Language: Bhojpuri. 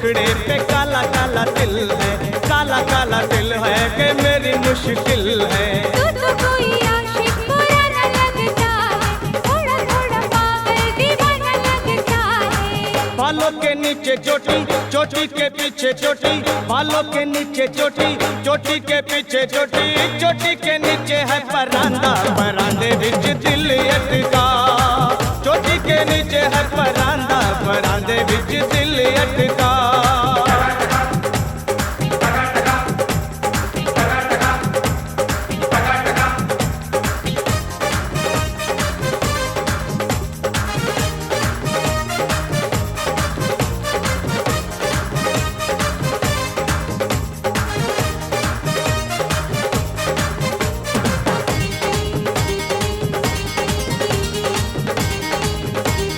फेफड़े पे काला काला दिल है, काला काला दिल है कि मेरी मुश्किल है। तू तो कोई आशिक पुराना लगता है, थोड़ा थोड़ा पागल दीवाना लगता है। बालों के नीचे चोटी, चोटी के पीछे चोटी, बालों के नीचे चोटी, चोटी के पीछे चोटी, चोटी के नीचे है परांदा, परांदे बिच दिल अटका। चोटी के नीचे है परांदा, परांदे बिच दिल अटका।